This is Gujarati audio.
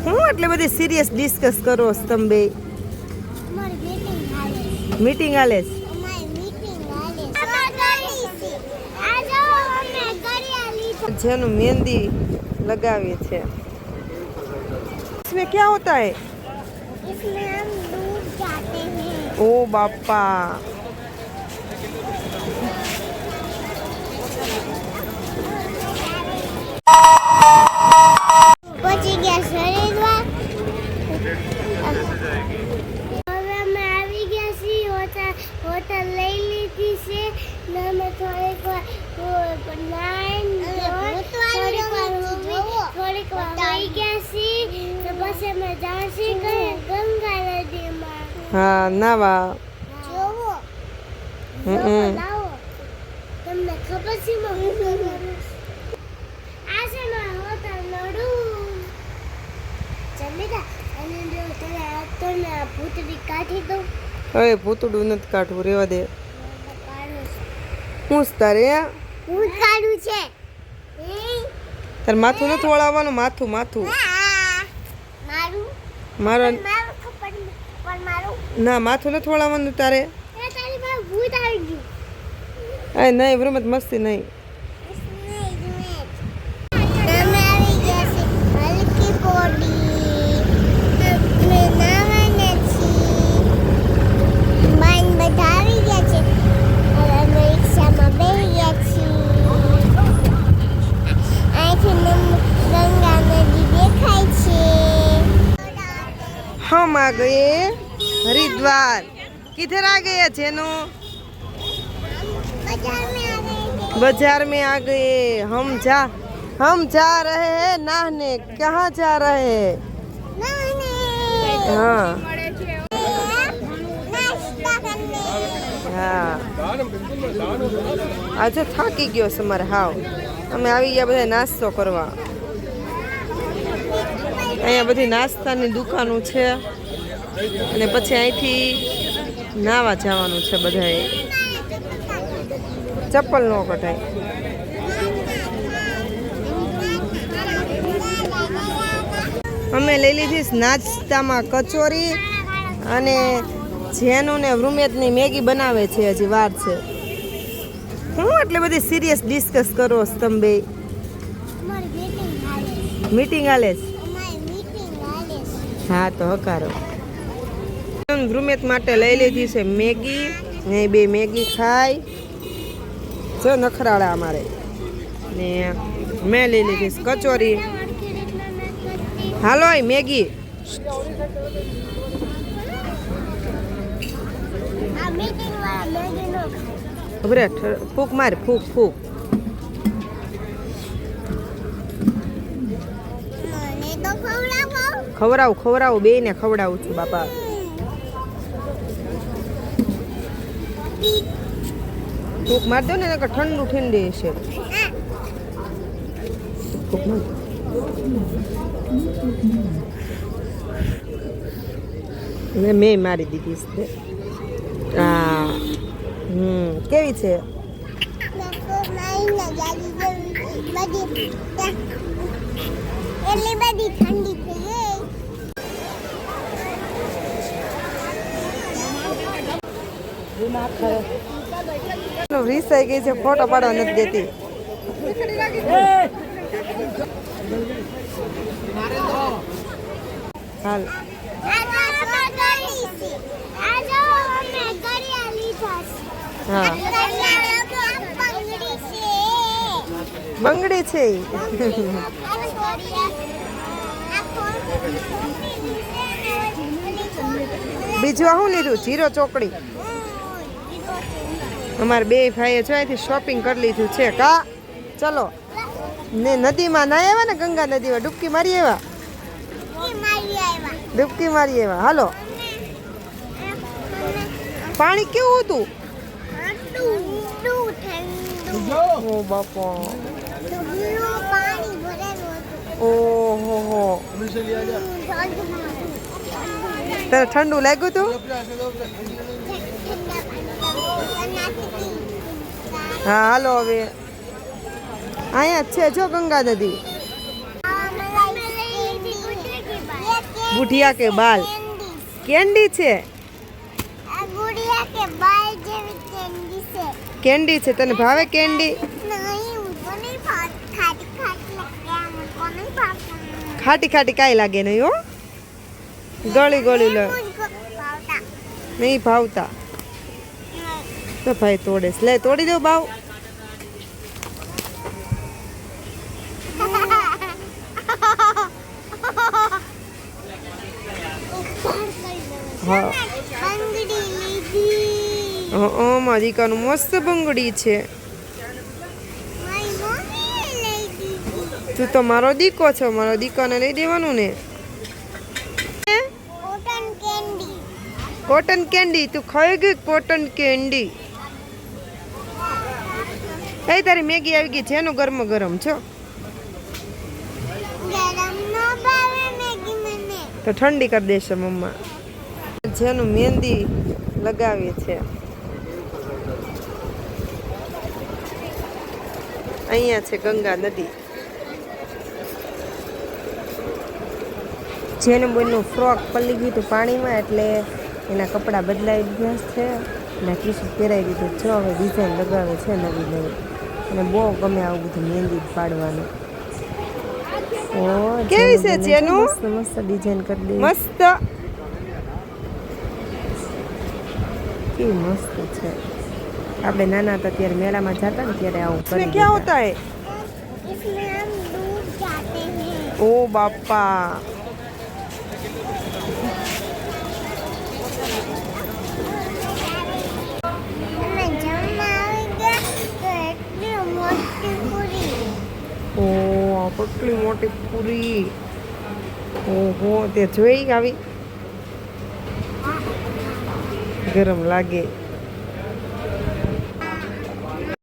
હું એટલે બધી સિરિયસ ડિસ્કસ કરો છો તમે બે? મીટિંગ હાલે છે. જેનું મહેંદી लगावी છે. इसमें क्या होता है? इसमें हम डूब जाते हैं. ओ बापा. पहुंची गया हरिद्वार. હવે અમે આવી ગયા છીએ. હોટલ લઈ લીધી છે ને અમે થોડીક વાર આવી ગયા છીએ તો પછી અમે જાશું ગંગા નદીમાં. હા નાવા. જોવો લાવો તમને ખબર છે આ છે ને હોટલ નડું ચલેગા અને જો તને ભૂતડી કાઢી દઉં. હવે ભૂતડું નથી કાઢવું, રેવા દે. હું તારે હું કાઢું છે તાર માથું નથી વળાવવાનું. માથું માથું મારું મારું મારું ખબર પણ મારું ના માથું નથી વળાવવાનું તારે. તારી પાસે ભૂત આવી ગયું. એ નહીં રમત મસ્તી નહીં. અમે આવી ગયા છે હલકી પોડી અમે નાવાના છીએ. બાઈન બધા આવી ગયા છે હવે અમે રિક્ષામાં બેસી ગયા છીએ. અહીંથી ગંગા નદી દેખાય છે. हम आ गए हरिद्वार. किधर आ गए जेनो? बाजार में आ गए. हम जा रहे हैं नहाने. कहाँ जा रहे हैं? हाँ हाँ આજે થાકી ગયો છે મારે હાવ. અમે આવી ગયા બધા નાસ્તો કરવા. અહીંયા બધી નાસ્તાની દુકાનો છે અને પછી અહીંથી નાવા જવાનું છે બધાએ. ચપ્પલ ન કઢાય. અમે લઈ લીધી નાસ્તામાં કચોરી અને જેનું ને વૃમેતની મેગી બનાવે છે. હજી વાર છે. હું એટલે બધી સિરિયસ ડિસ્કસ કરો છો તમે બે? મીટિંગ હાલે છે. હા તો હકારો. વૃમેત માટે લઈ લીધી છે મેગી ને બે મેગી ખાય જો નખરાળા અમારે. ને મેં લઈ લીધી છે કચોરી. હાલો મેગી. ઉભરે ફૂક માર ફૂક ફૂક. ખવડાવું બે ને ખવડાવું છું બાપા. ફૂક માર દો ને ઠંડુ ઠંડી છે. ફૂક માર. મેં મારી દીધી છે. હા કેવી છે? એટલી બધી ઠંડી છે. રીસાઈ ગઈ છે. ફોટો પાડવા નથી દેતી. હાલ હા બંગડી છે. બીજું શું લીધું? જીરો ચોકડી. અમારે બે ભાઈએ જો અહીંથી શોપિંગ કરી લીધું છે. કા ચલો ને નદીમાં ના આવ્યા ને ગંગા નદીમાં ડૂબકી મારી આવ્યા. ડૂબકી મારી આવ્યા. હાલો. પાણી કેવું હતું? ઓ બાપા. ઓહો તને ઠંડુ લાગ્યું હતું? હા હાલો હવે. અહીંયા જ છે જો ગંગા નદી. બુઢિયા કે બાલ કેન્ડી છે આ ગુડિયા કે બાલ જેવી કેન્ડી છે. કેન્ડી છે તને ભાવે કેન્ડી નહીં હું તો નહીં ખાટી ખાટી લાગે મને કોને ભાવતું ખાટી ખાટી કાંઈ લાગે નહીં હો ગળી ગળી લે મુझको ભાવતા નહીં ભાવતા તો ભાઈ તોડે છે. લે તોડી દો બાવ હા બંગડી લીધી મારી દીકાનું મસ્ત બંગડી છે. મારી મમ્મીએ લઈ દીધી તું તો મારો દીકો છો મારો દીકાને લઈ દેવાનું ને કોટન કેન્ડી કોટન કેન્ડી તું ખાઈ ગઈ કોટન કેન્ડી એ તારી મેગી આવી ગઈ છે એનું ગરમ ગરમ છો ગરમ નો ભાવે મેગી મને તો ઠંડી કરી દેશે મમ્મા જેનું મહેંદી લગાવે છે અહીંયા છે ગંગા નદી જેનું બોયનું ફ્રોક પલ્લી ગયું હતું પાણીમાં એટલે એના કપડાં બદલાઈ ગયા છે અને ટીશર્ટ પહેરાવી દીધું જો હવે ડિઝાઇન લગાવે છે નવી નવી અને બહુ ગમે આવું બધું મહેંદી પાડવાનું કેવી છે જેનું મસ્ત મસ્ત ડિઝાઇન કરી દે મસ્ત કેવી મસ્ત છે આપણે નાના હતા ત્યારે મેળામાં જતા ને ત્યારે આવું કરી ક્યાં હોતા હે इसमें हम डूब जाते हैं ઓ બાપા અને જમવા આવી ગયા તો એટલી મોટી પૂરી ઓ આ કેટલી મોટી પૂરી ઓહો તે જોઈ આવી ગરમ લાગે